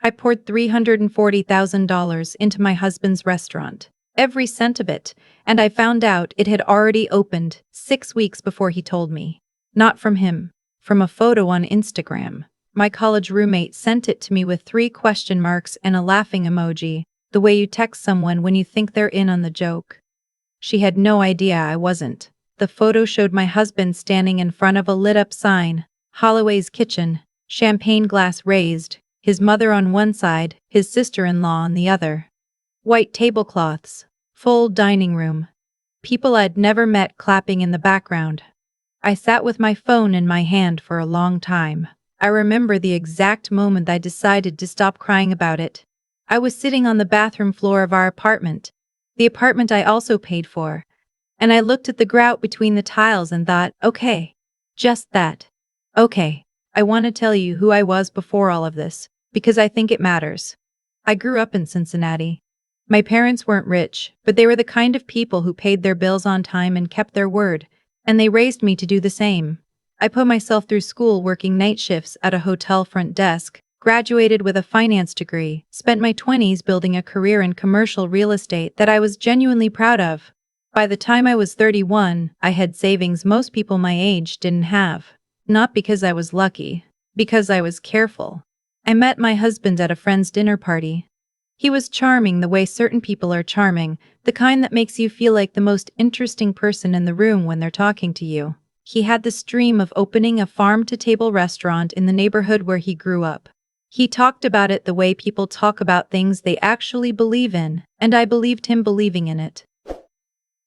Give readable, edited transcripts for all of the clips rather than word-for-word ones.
I poured $340,000 into my husband's restaurant. Every cent of it, and I found out it had already opened 6 weeks before he told me. Not from him, from a photo on Instagram. My college roommate sent it to me with 3 question marks and a laughing emoji, the way you text someone when you think they're in on the joke. She had no idea I wasn't. The photo showed my husband standing in front of a lit-up sign, Holloway's Kitchen, champagne glass raised, his mother on one side, his sister-in-law on the other. White tablecloths, full dining room. People I'd never met clapping in the background. I sat with my phone in my hand for a long time. I remember the exact moment I decided to stop crying about it. I was sitting on the bathroom floor of our apartment, the apartment I also paid for, and I looked at the grout between the tiles and thought, okay, just that. Okay, I want to tell you who I was before all of this, because I think it matters. I grew up in Cincinnati. My parents weren't rich, but they were the kind of people who paid their bills on time and kept their word, and they raised me to do the same. I put myself through school working night shifts at a hotel front desk, graduated with a finance degree, spent my 20s building a career in commercial real estate that I was genuinely proud of. By the time I was 31, I had savings most people my age didn't have. Not because I was lucky, because I was careful. I met my husband at a friend's dinner party. He was charming the way certain people are charming, the kind that makes you feel like the most interesting person in the room when they're talking to you. He had this dream of opening a farm-to-table restaurant in the neighborhood where he grew up. He talked about it the way people talk about things they actually believe in, and I believed him believing in it.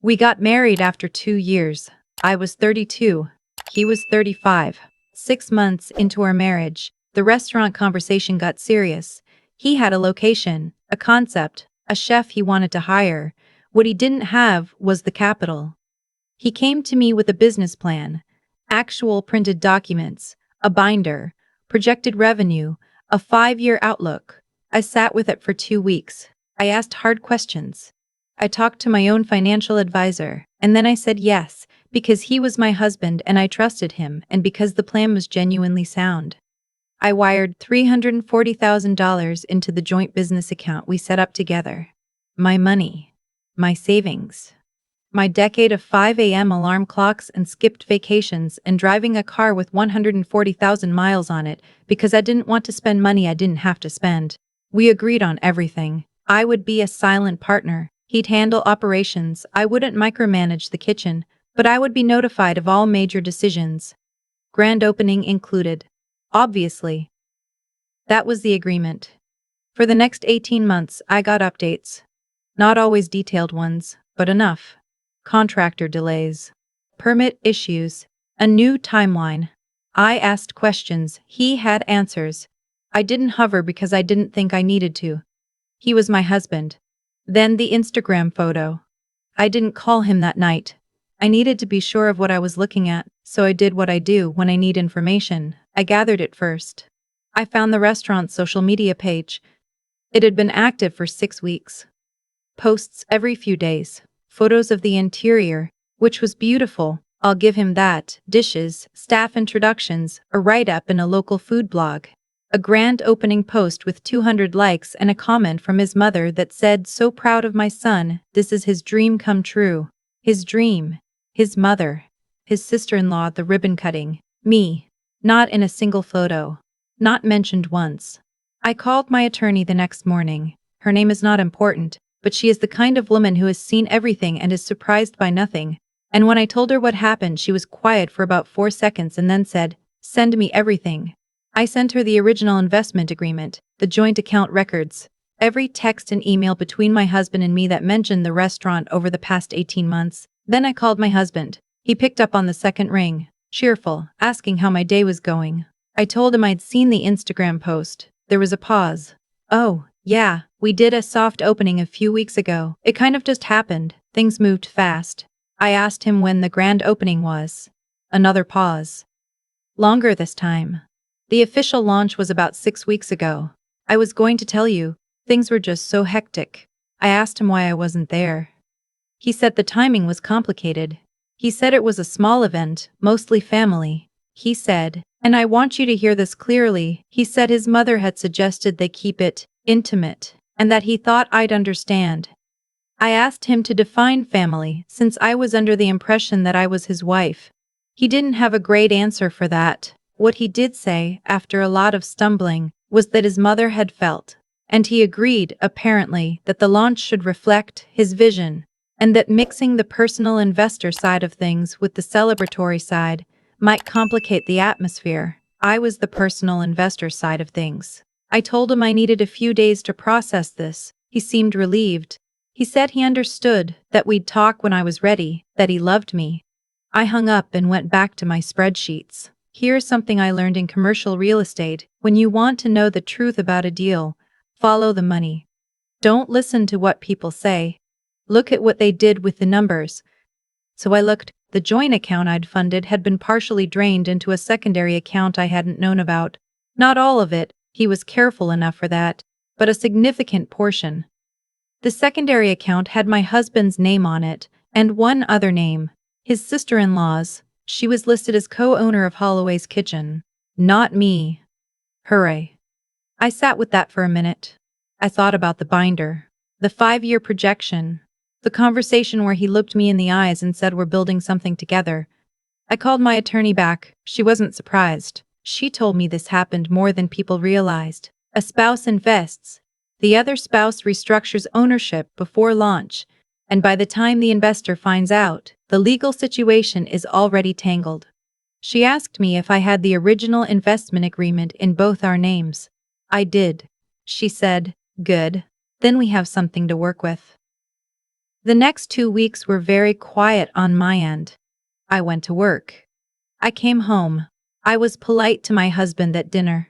We got married after 2 years. I was 32. He was 35. 6 months into our marriage, the restaurant conversation got serious. He had a location, a concept, a chef he wanted to hire. What he didn't have was the capital. He came to me with a business plan, actual printed documents, a binder, projected revenue, a 5-year outlook. I sat with it for 2 weeks. I asked hard questions. I talked to my own financial advisor, and then I said yes, because he was my husband and I trusted him, and because the plan was genuinely sound. I wired $340,000 into the joint business account we set up together. My money. My savings. My decade of 5 a.m. alarm clocks and skipped vacations and driving a car with 140,000 miles on it because I didn't want to spend money I didn't have to spend. We agreed on everything. I would be a silent partner. He'd handle operations. I wouldn't micromanage the kitchen, but I would be notified of all major decisions. Grand opening included. Obviously. That was the agreement. For the next 18 months, I got updates. Not always detailed ones, but enough. Contractor delays. Permit issues. A new timeline. I asked questions. He had answers. I didn't hover because I didn't think I needed to. He was my husband. Then the Instagram photo. I didn't call him that night. I needed to be sure of what I was looking at, so I did what I do when I need information. I gathered it first. I found the restaurant's social media page. It had been active for 6 weeks. Posts every few days. Photos of the interior, which was beautiful, I'll give him that, dishes, staff introductions, a write-up in a local food blog. A grand opening post with 200 likes and a comment from his mother that said, "So proud of my son, this is his dream come true." His dream. His mother. His sister-in-law at the ribbon cutting. Me. Not in a single photo. Not mentioned once. I called my attorney the next morning. Her name is not important, but she is the kind of woman who has seen everything and is surprised by nothing. And when I told her what happened, she was quiet for about 4 seconds and then said, "Send me everything." I sent her the original investment agreement, the joint account records, every text and email between my husband and me that mentioned the restaurant over the past 18 months. Then I called my husband. He picked up on the second ring, cheerful, asking how my day was going. I told him I'd seen the Instagram post. There was a pause. "Oh, yeah, we did a soft opening a few weeks ago. It kind of just happened. Things moved fast." I asked him when the grand opening was. Another pause. Longer this time. The official launch was about 6 weeks ago. I was going to tell you, things were just so hectic. I asked him why I wasn't there. He said the timing was complicated. He said it was a small event, mostly family. He said, And I want you to hear this clearly. He said his mother had suggested they keep it intimate, and that he thought I'd understand. I asked him to define family, since I was under the impression that I was his wife. He didn't have a great answer for that. What he did say, after a lot of stumbling, was that his mother had felt, and he agreed, apparently, that the launch should reflect his vision, and that mixing the personal investor side of things with the celebratory side might complicate the atmosphere. I was the personal investor side of things. I told him I needed a few days to process this. He seemed relieved. He said he understood, that we'd talk when I was ready, that he loved me. I hung up and went back to my spreadsheets. Here's something I learned in commercial real estate. When you want to know the truth about a deal, follow the money. Don't listen to what people say. Look at what they did with the numbers. So I looked. The joint account I'd funded had been partially drained into a secondary account I hadn't known about. Not all of it, he was careful enough for that, but a significant portion. The secondary account had my husband's name on it, and one other name, his sister-in-law's. She was listed as co-owner of Holloway's Kitchen. Not me. Hooray. I sat with that for a minute. I thought about the binder, the 5-year projection, the conversation where he looked me in the eyes and said we're building something together. I called my attorney back. She wasn't surprised. She told me this happened more than people realized. A spouse invests. The other spouse restructures ownership before launch, and by the time the investor finds out, the legal situation is already tangled. She asked me if I had the original investment agreement in both our names. I did. She said, "Good. Then we have something to work with." The next 2 weeks were very quiet on my end. I went to work. I came home. I was polite to my husband at dinner.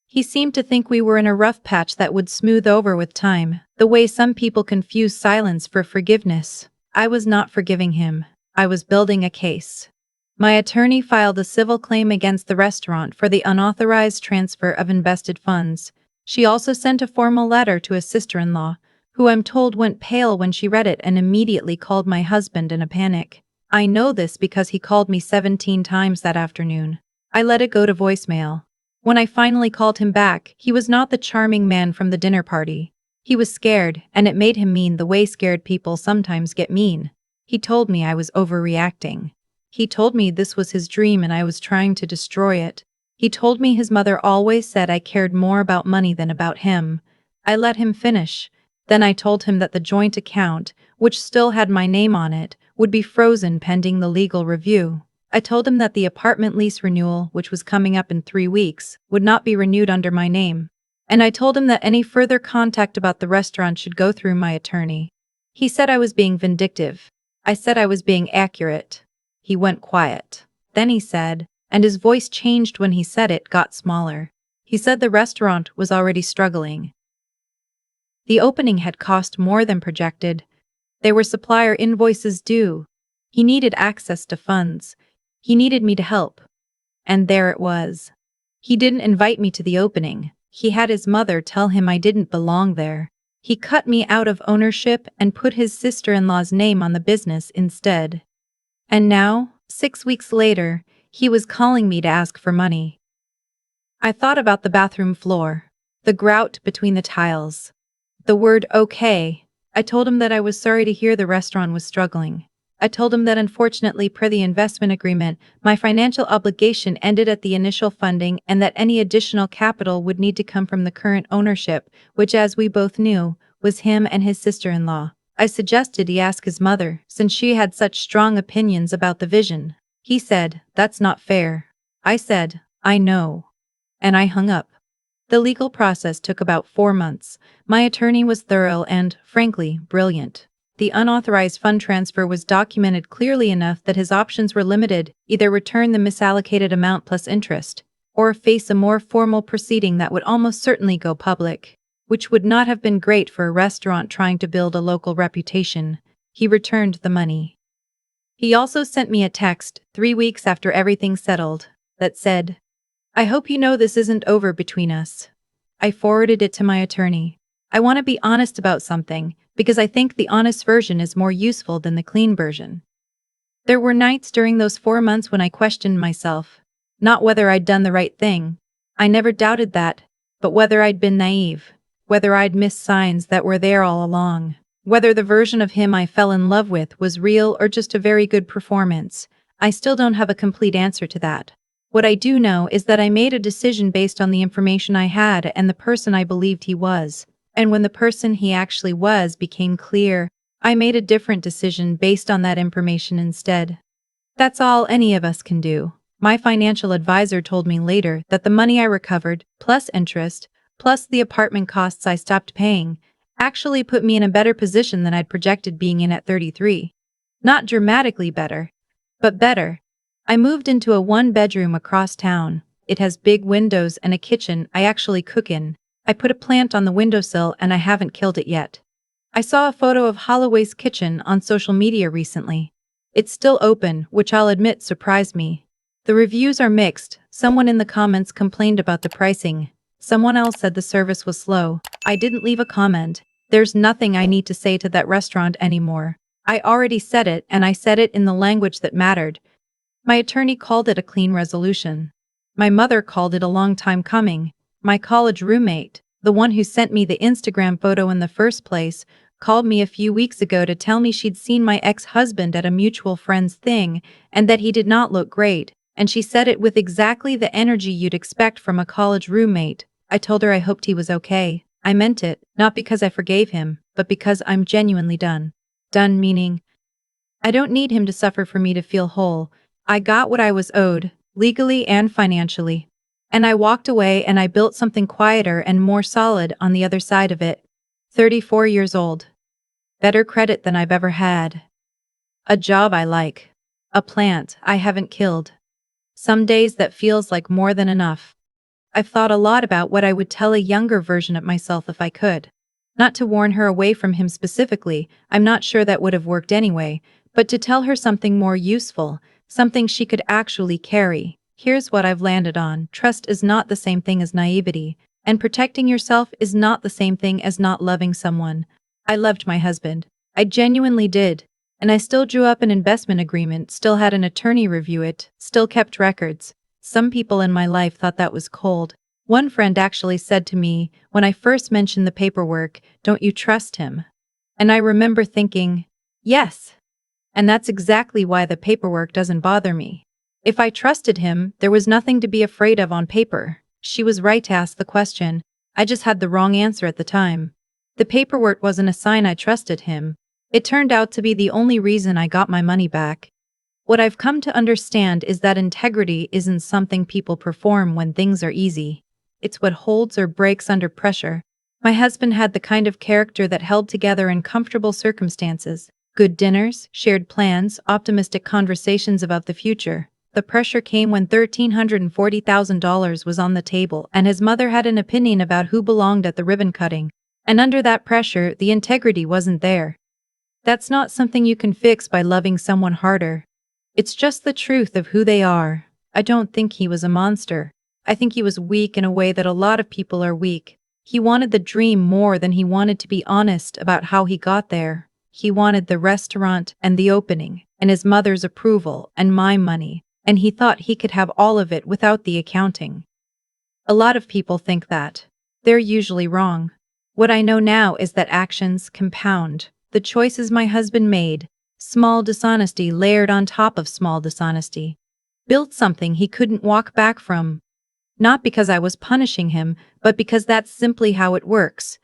He seemed to think we were in a rough patch that would smooth over with time, the way some people confuse silence for forgiveness. I was not forgiving him. I was building a case. My attorney filed a civil claim against the restaurant for the unauthorized transfer of invested funds. She also sent a formal letter to his sister-in-law, who I'm told went pale when she read it and immediately called my husband in a panic. I know this because he called me 17 times that afternoon. I let it go to voicemail. When I finally called him back, he was not the charming man from the dinner party. He was scared, and it made him mean the way scared people sometimes get mean. He told me I was overreacting. He told me this was his dream and I was trying to destroy it. He told me his mother always said I cared more about money than about him. I let him finish. Then I told him that the joint account, which still had my name on it, would be frozen pending the legal review. I told him that the apartment lease renewal, which was coming up in 3 weeks, would not be renewed under my name. And I told him that any further contact about the restaurant should go through my attorney. He said I was being vindictive. I said I was being accurate. He went quiet. Then he said, and his voice changed when he said it, got smaller. He said the restaurant was already struggling. The opening had cost more than projected. There were supplier invoices due. He needed access to funds. He needed me to help. And there it was. He didn't invite me to the opening. He had his mother tell him I didn't belong there. He cut me out of ownership and put his sister-in-law's name on the business instead. And now, 6 weeks later, he was calling me to ask for money. I thought about the bathroom floor, the grout between the tiles, the word okay. I told him that I was sorry to hear the restaurant was struggling. I told him that unfortunately per the investment agreement, my financial obligation ended at the initial funding and that any additional capital would need to come from the current ownership, which as we both knew, was him and his sister-in-law. I suggested he ask his mother, since she had such strong opinions about the vision. He said, "That's not fair." I said, "I know." And I hung up. The legal process took about 4 months. My attorney was thorough and, frankly, brilliant. The unauthorized fund transfer was documented clearly enough that his options were limited: either return the misallocated amount plus interest, or face a more formal proceeding that would almost certainly go public, which would not have been great for a restaurant trying to build a local reputation. He returned the money. He also sent me a text, 3 weeks after everything settled, that said, "I hope you know this isn't over between us." I forwarded it to my attorney. I want to be honest about something, because I think the honest version is more useful than the clean version. There were nights during those 4 months when I questioned myself. Not whether I'd done the right thing. I never doubted that. But whether I'd been naive. Whether I'd missed signs that were there all along. Whether the version of him I fell in love with was real or just a very good performance. I still don't have a complete answer to that. What I do know is that I made a decision based on the information I had and the person I believed he was. And when the person he actually was became clear, I made a different decision based on that information instead. That's all any of us can do. My financial advisor told me later that the money I recovered, plus interest, plus the apartment costs I stopped paying, actually put me in a better position than I'd projected being in at 33. Not dramatically better, but better. I moved into a one-bedroom across town. It has big windows and a kitchen I actually cook in. I put a plant on the windowsill and I haven't killed it yet. I saw a photo of Holloway's kitchen on social media recently. It's still open, which I'll admit surprised me. The reviews are mixed. Someone in the comments complained about the pricing. Someone else said the service was slow. I didn't leave a comment. There's nothing I need to say to that restaurant anymore. I already said it, and I said it in the language that mattered. My attorney called it a clean resolution. My mother called it a long time coming. My college roommate, the one who sent me the Instagram photo in the first place, called me a few weeks ago to tell me she'd seen my ex-husband at a mutual friend's thing and that he did not look great, and she said it with exactly the energy you'd expect from a college roommate. I told her I hoped he was okay. I meant it, not because I forgave him, but because I'm genuinely done. Done meaning, I don't need him to suffer for me to feel whole. I got what I was owed, legally and financially. And I walked away and I built something quieter and more solid on the other side of it. 34 years old. Better credit than I've ever had. A job I like. A plant I haven't killed. Some days that feels like more than enough. I've thought a lot about what I would tell a younger version of myself if I could. Not to warn her away from him specifically, I'm not sure that would have worked anyway, but to tell her something more useful, something she could actually carry. Here's what I've landed on. Trust is not the same thing as naivety, and protecting yourself is not the same thing as not loving someone. I loved my husband. I genuinely did. And I still drew up an investment agreement, still had an attorney review it, still kept records. Some people in my life thought that was cold. One friend actually said to me, when I first mentioned the paperwork, "Don't you trust him?" And I remember thinking, yes. And that's exactly why the paperwork doesn't bother me. If I trusted him, there was nothing to be afraid of on paper. She was right to ask the question. I just had the wrong answer at the time. The paperwork wasn't a sign I trusted him. It turned out to be the only reason I got my money back. What I've come to understand is that integrity isn't something people perform when things are easy. It's what holds or breaks under pressure. My husband had the kind of character that held together in comfortable circumstances. Good dinners, shared plans, optimistic conversations about the future. The pressure came when $1,340,000 was on the table and his mother had an opinion about who belonged at the ribbon cutting. And under that pressure, the integrity wasn't there. That's not something you can fix by loving someone harder. It's just the truth of who they are. I don't think he was a monster. I think he was weak in a way that a lot of people are weak. He wanted the dream more than he wanted to be honest about how he got there. He wanted the restaurant and the opening, and his mother's approval, and my money, and he thought he could have all of it without the accounting. A lot of people think that. They're usually wrong. What I know now is that actions compound. The choices my husband made, small dishonesty layered on top of small dishonesty, built something he couldn't walk back from. Not because I was punishing him, but because that's simply how it works.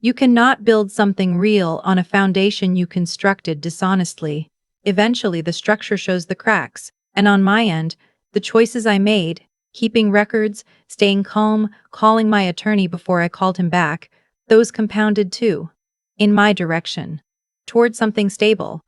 You cannot build something real on a foundation you constructed dishonestly. Eventually the structure shows the cracks, and on my end, the choices I made, keeping records, staying calm, calling my attorney before I called him back, those compounded too. In my direction. Toward something stable.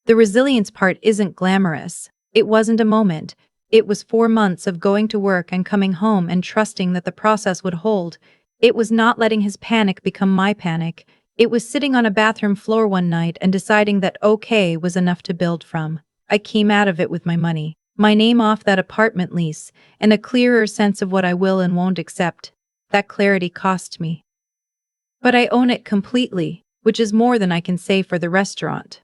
The resilience part isn't glamorous. It wasn't a moment. It was 4 months of going to work and coming home and trusting that the process would hold. It was not letting his panic become my panic. It was sitting on a bathroom floor one night and deciding that okay was enough to build from. I came out of it with my money, my name off that apartment lease, and a clearer sense of what I will and won't accept. That clarity cost me. But I own it completely, which is more than I can say for the restaurant.